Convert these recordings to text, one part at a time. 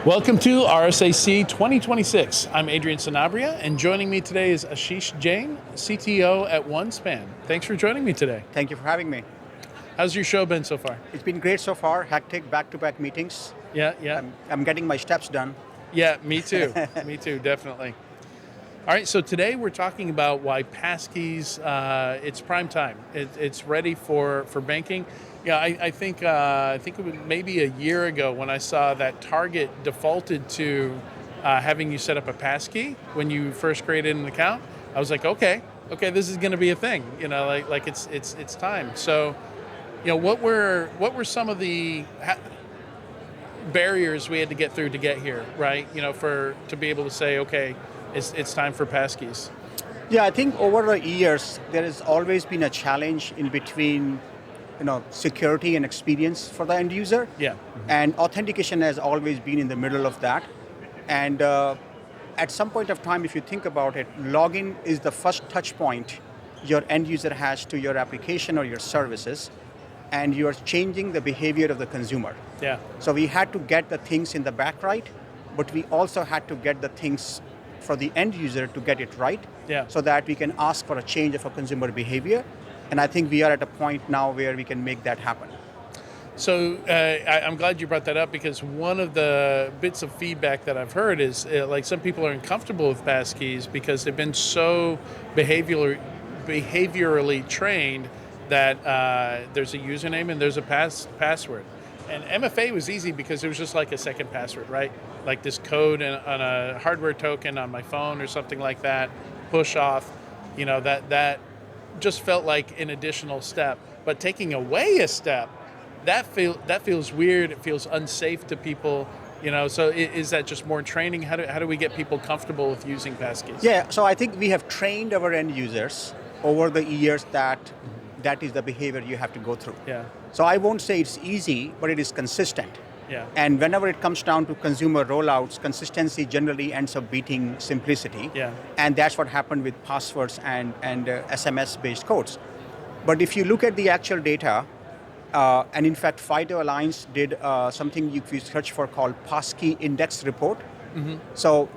Welcome to RSAC 2026. I'm Adrian Sanabria, and joining me today is Ashish Jain, CTO at OneSpan. Thanks for joining me today. Thank you for having me. How's your show been so far? It's been great so far. Hectic back-to-back meetings. Yeah. I'm getting my steps done. Yeah, me too. Me too, definitely. All right, so today we're talking about why Passkeys, it's prime time. It's ready for banking. Yeah, I think it was maybe a year ago when I saw that Target defaulted to having you set up a passkey when you first created an account. I was like, okay, this is going to be a thing. Like it's time. So, what were some of the barriers we had to get through to get here, right? To be able to say, okay, it's time for passkeys. Yeah, I think over the years there has always been a challenge in between, security and experience for the end user. Yeah. And authentication has always been in the middle of that. And at some point of time, if you think about it, login is the first touch point your end user has to your application or your services, and you are changing the behavior of the consumer. Yeah. So we had to get the things in the back right, but we also had to get the things for the end user to get it right, so that we can ask for a change of a consumer behavior. And I think we are at a point now where we can make that happen. So I'm glad you brought that up, because one of the bits of feedback that I've heard is like some people are uncomfortable with passkeys because they've been so behaviorally trained that there's a username and there's a password. And MFA was easy because it was just like a second password, right? Like this code on a hardware token on my phone or something like that, push off, that just felt like an additional step. But taking away a step, that feels weird. It feels unsafe to people. So is that just more training? How do we get people comfortable with using passkeys? Yeah, so I think we have trained our end users over the years that is the behavior you have to go through. Yeah. So I won't say it's easy, but it is consistent. Yeah. And whenever it comes down to consumer rollouts, consistency generally ends up beating simplicity. Yeah. And that's what happened with passwords and SMS-based codes. But if you look at the actual data, and in fact, FIDO Alliance did something you search for called Passkey Index Report. Mm-hmm. So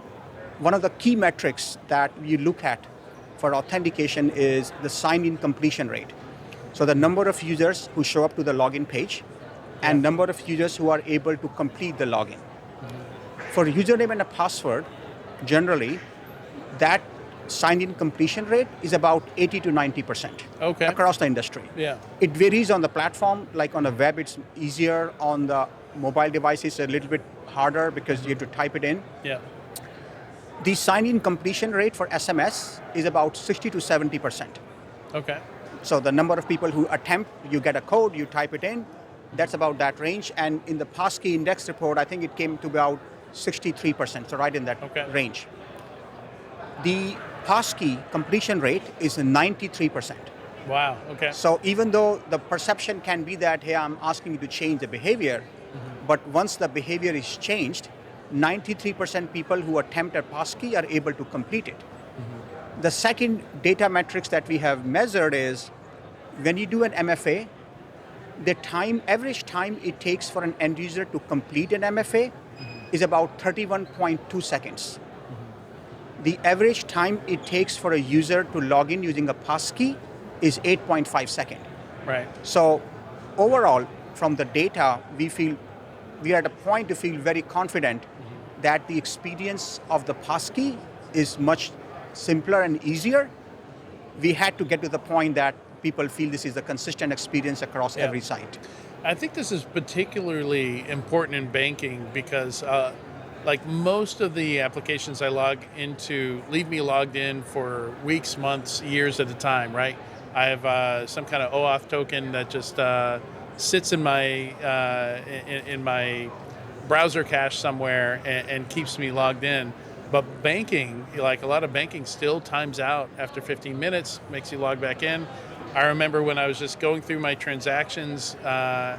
one of the key metrics that you look at for authentication is the sign-in completion rate. So the number of users who show up to the login page and number of users who are able to complete the login. Mm-hmm. For username and a password, generally, that sign-in completion rate is about 80 to 90% across the industry. Yeah. It varies on the platform. Like on the web, it's easier. On the mobile devices, a little bit harder because you have to type it in. Yeah. The sign-in completion rate for SMS is about 60 to 70%. Okay. So the number of people who attempt, you get a code, you type it in, that's about that range. And in the Passkey Index report, I think it came to about 63%, so right in that range. The Passkey completion rate is 93%. Wow, okay. So even though the perception can be that, hey, I'm asking you to change the behavior, but once the behavior is changed, 93% people who attempt at Passkey are able to complete it. Mm-hmm. The second data metrics that we have measured is when you do an MFA, the average time it takes for an end user to complete an MFA is about 31.2 seconds. Mm-hmm. The average time it takes for a user to log in using a passkey is 8.5 seconds. Right. So overall, from the data, we are at a point to feel very confident that the experience of the passkey is much simpler and easier. We had to get to the point that people feel this is a consistent experience across every site. I think this is particularly important in banking because like most of the applications I log into leave me logged in for weeks, months, years at a time, right? I have some kind of OAuth token that just sits in my browser cache somewhere and keeps me logged in. But banking, like a lot of banking still times out after 15 minutes, makes you log back in. I remember when I was just going through my transactions, updating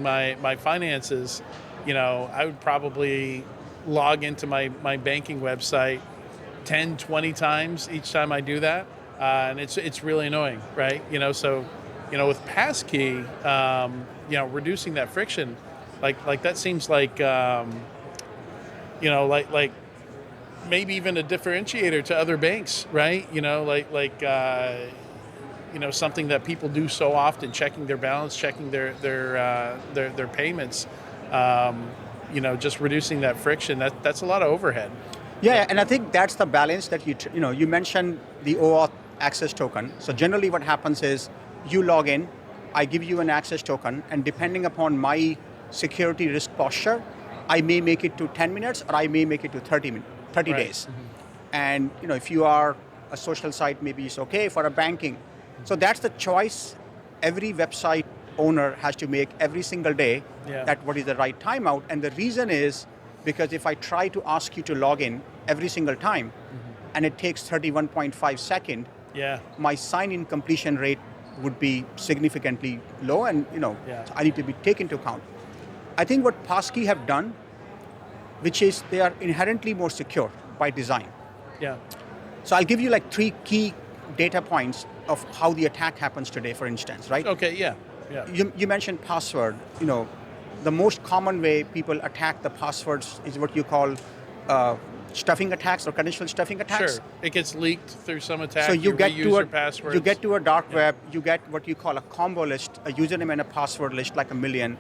my finances, I would probably log into my banking website 10, 20 times each time I do that. And it's really annoying, right? So with Passkey, reducing that friction, Like that seems like like maybe even a differentiator to other banks, right? Something that people do so often, checking their balance, checking their payments. Just reducing that friction. That's a lot of overhead. Yeah, and I think that's the balance that you mentioned the OAuth access token. So generally what happens is you log in, I give you an access token, and depending upon my security risk posture, I may make it to 10 minutes or I may make it to 30 Right. days. And if you are a social site, maybe it's okay. For a banking, so that's the choice every website owner has to make every single day. Yeah. That what is the right timeout. And the reason is because if I try to ask you to log in every single time, and it takes 31.5 seconds, Yeah. my sign-in completion rate would be significantly low, and Yeah. I need to be taken into account. I think what Passkey have done, which is they are inherently more secure by design. Yeah. So I'll give you like 3 key data points of how the attack happens today, for instance, right? Okay. Yeah. Yeah. You mentioned password. The most common way people attack the passwords is what you call stuffing attacks or credential stuffing attacks. Sure. It gets leaked through some attack. So you get reuse to your passwords. you get to a dark web, you get what you call a combo list, a username and a password list, like a million,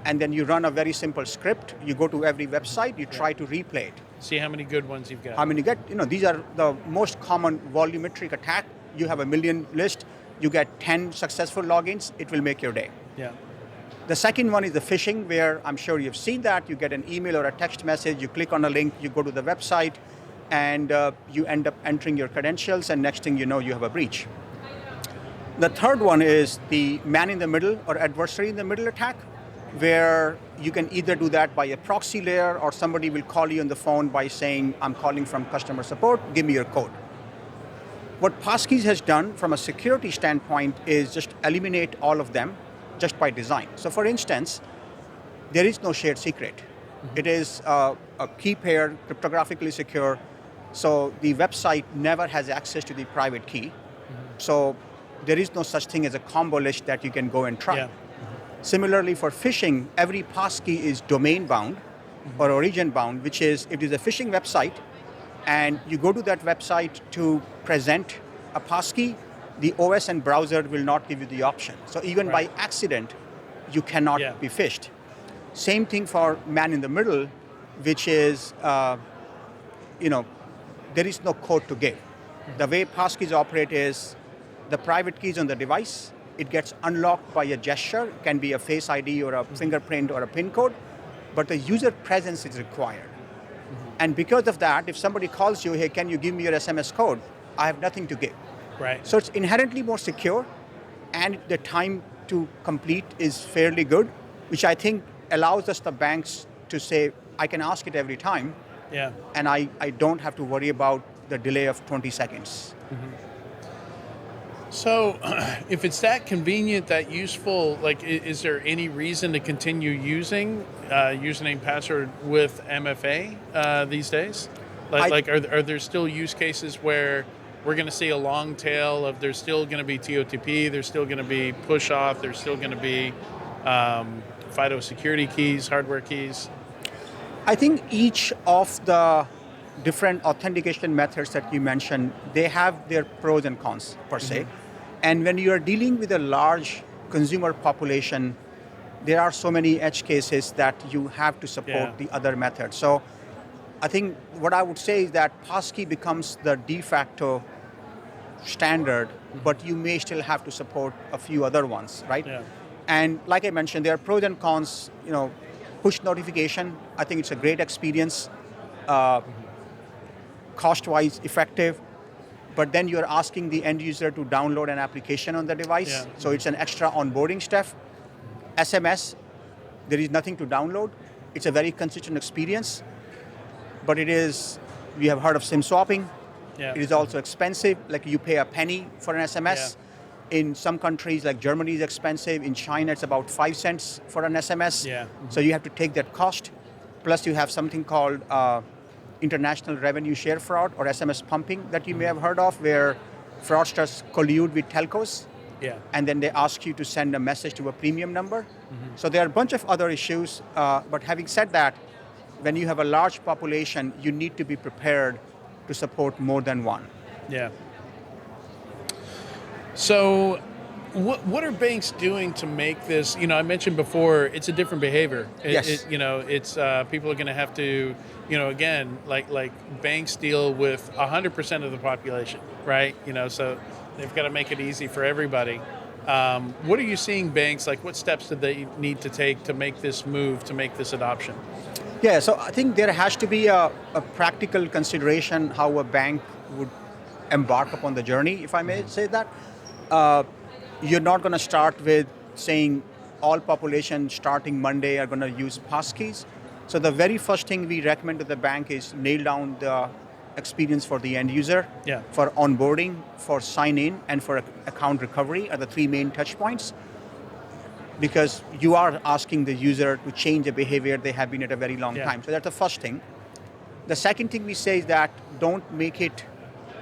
and then you run a very simple script. You go to every website, you try to replay it. See how many good ones you've got. I mean, you get, these are the most common volumetric attack. You have a million list, you get 10 successful logins, it will make your day. Yeah. The second one is the phishing, where I'm sure you've seen that. You get an email or a text message, you click on a link, you go to the website, and you end up entering your credentials, and next thing you know, you have a breach. The third one is the man in the middle or adversary in the middle attack, where you can either do that by a proxy layer, or somebody will call you on the phone by saying, I'm calling from customer support, give me your code. What Passkeys has done from a security standpoint is just eliminate all of them just by design. So for instance, there is no shared secret. It is a key pair, cryptographically secure, so the website never has access to the private key. So there is no such thing as a combo list that you can go and try. Yeah. Similarly, for phishing, every passkey is domain bound or origin bound, which is, if it is a phishing website and you go to that website to present a passkey, the OS and browser will not give you the option. So even by accident, you cannot be phished. Same thing for man in the middle, which is, there is no code to give. The way passkeys operate is the private key is on the device. It gets unlocked by a gesture, it can be a face ID or a fingerprint or a PIN code, but the user presence is required. And because of that, if somebody calls you, hey, can you give me your SMS code? I have nothing to give. Right. So it's inherently more secure, and the time to complete is fairly good, which I think allows us, the banks, to say, I can ask it every time, and I don't have to worry about the delay of 20 seconds. So, if it's that convenient, that useful, like, is there any reason to continue using username password with MFA these days? Are there still use cases where we're going to see a long tail of there's still going to be TOTP, there's still going to be push off, there's still going to be FIDO security keys, hardware keys? I think each of the different authentication methods that you mentioned, they have their pros and cons per se. And when you are dealing with a large consumer population, there are so many edge cases that you have to support the other methods. So I think what I would say is that Passkey becomes the de facto standard, but you may still have to support a few other ones, right? Yeah. And like I mentioned, there are pros and cons. Push notification, I think it's a great experience, cost-wise effective, but then you're asking the end user to download an application on the device, so it's an extra onboarding step. SMS, there is nothing to download. It's a very consistent experience, but we have heard of SIM swapping. It is also expensive, like you pay a penny for an SMS. In some countries, like Germany, is expensive. In China, it's about 5 cents for an SMS. So you have to take that cost. Plus, you have something called international revenue share fraud, or SMS pumping, that you may have heard of, where fraudsters collude with telcos Yeah. and then they ask you to send a message to a premium number. So there are a bunch of other issues, but having said that, when you have a large population, you need to be prepared to support more than one. Yeah. So, what are banks doing to make this? I mentioned before, it's a different behavior. Yes. It's people are going to have to, again, like banks deal with 100% of the population, right? So they've got to make it easy for everybody. What are you seeing banks, like what steps do they need to take to make this move, to make this adoption? Yeah, so I think there has to be a practical consideration how a bank would embark upon the journey, if I may say that. You're not going to start with saying all population starting Monday are going to use Passkeys. So the very first thing we recommend to the bank is nail down the experience for the end user, for onboarding, for sign-in, and for account recovery are the three main touch points. Because you are asking the user to change a behavior they have been at a very long time. So that's the first thing. The second thing we say is that don't make it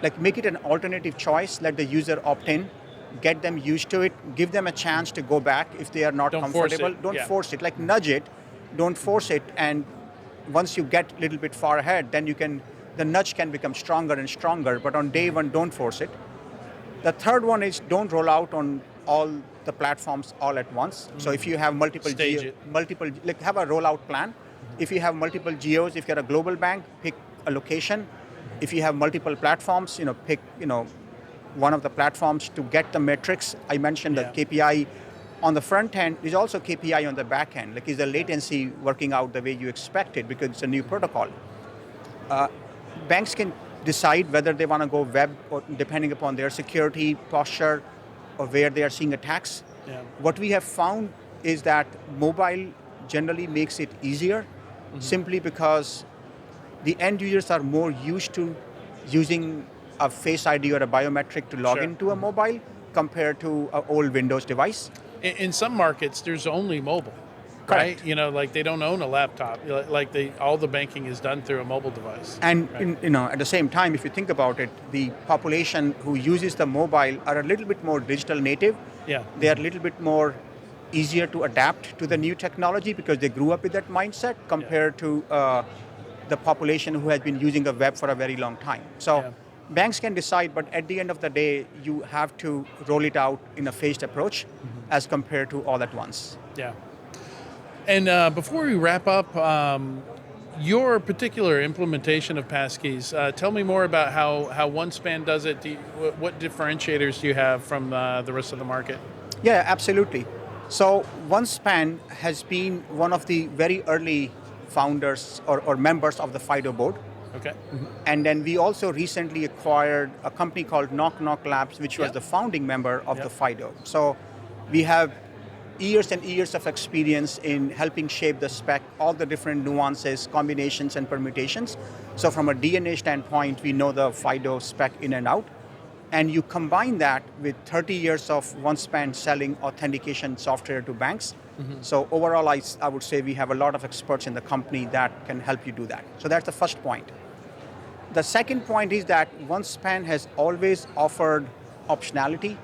an alternative choice. Let the user opt in, get them used to it, give them a chance to go back if they are not comfortable. Don't force it. Like nudge it, don't force it. And once you get a little bit far ahead, then the nudge can become stronger and stronger. But on day one, don't force it. The third one is don't roll out on all the platforms all at once. So if you have have a rollout plan. If you have multiple geos, if you're a global bank, pick a location. If you have multiple platforms, pick one of the platforms to get the metrics. I mentioned the KPI on the front end. There's also KPI on the back end. Like, is the latency working out the way you expected because it's a new protocol? Banks can decide whether they want to go web or depending upon their security posture or where they are seeing attacks. What we have found is that mobile generally makes it easier simply because the end users are more used to using a Face ID or a biometric to log into a mobile compared to an old Windows device. In some markets, there's only mobile. Correct. Right? Like they don't own a laptop. Like all the banking is done through a mobile device. And at the same time, if you think about it, the population who uses the mobile are a little bit more digital native. They are a little bit more easier to adapt to the new technology because they grew up with that mindset compared to the population who has been using the web for a very long time. So banks can decide, but at the end of the day, you have to roll it out in a phased approach as compared to all at once. Yeah. And before we wrap up, your particular implementation of Passkeys, tell me more about how OneSpan does it. What differentiators do you have from the rest of the market? Yeah, absolutely. So OneSpan has been one of the very early founders or members of the FIDO board. Okay. And then we also recently acquired a company called Knock Knock Labs, which was the founding member of the FIDO. So we have years and years of experience in helping shape the spec, all the different nuances, combinations, and permutations. So from a DNA standpoint, we know the FIDO spec in and out. And you combine that with 30 years of OneSpan selling authentication software to banks. So overall, I would say we have a lot of experts in the company that can help you do that. So that's the first point. The second point is that OneSpan has always offered optionality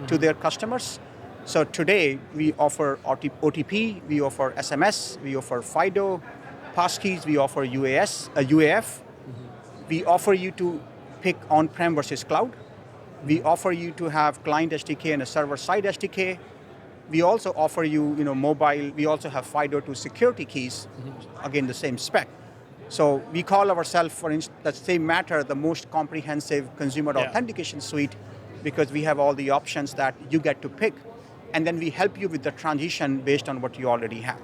to their customers. So today, we offer OTP, we offer SMS, we offer FIDO, Passkeys, we offer UAF. We offer you to pick on-prem versus cloud. We offer you to have client SDK and a server-side SDK. We also offer you, mobile. We also have FIDO to security keys, again, the same spec. So we call ourselves, for instance, the same matter, the most comprehensive consumer authentication suite because we have all the options that you get to pick. And then we help you with the transition based on what you already have.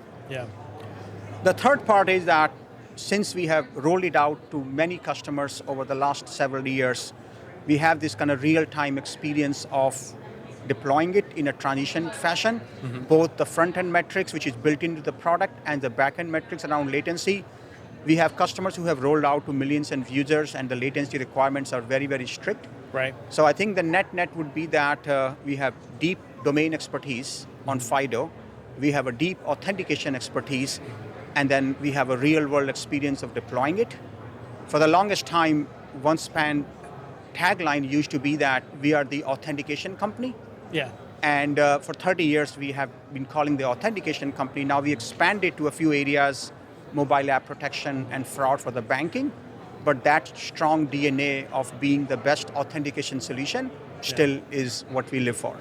The third part is that since we have rolled it out to many customers over the last several years, we have this kind of real-time experience of deploying it in a transition fashion, both the front-end metrics, which is built into the product, and the back-end metrics around latency. We have customers who have rolled out to millions of users, and the latency requirements are very, very strict. Right. So I think the net would be that we have deep domain expertise on FIDO, we have a deep authentication expertise, and then we have a real-world experience of deploying it. For the longest time, OneSpan tagline used to be that we are the authentication company. And for 30 years, we have been calling the authentication company. Now we expanded to a few areas, mobile app protection and fraud for the banking. But that strong DNA of being the best authentication solution still is what we live for.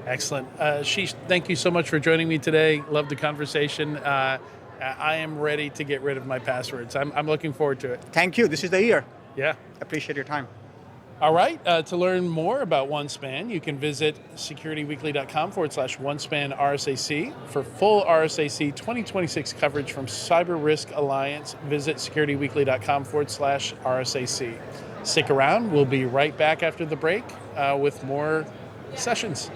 Excellent. Ashish, thank you so much for joining me today. Love the conversation. I am ready to get rid of my passwords. I'm looking forward to it. Thank you. This is the year. Yeah. Appreciate your time. All right. To learn more about OneSpan, you can visit securityweekly.com/OneSpan RSAC. For full RSAC 2026 coverage from Cyber Risk Alliance, visit securityweekly.com/RSAC. Stick around. We'll be right back after the break with more sessions.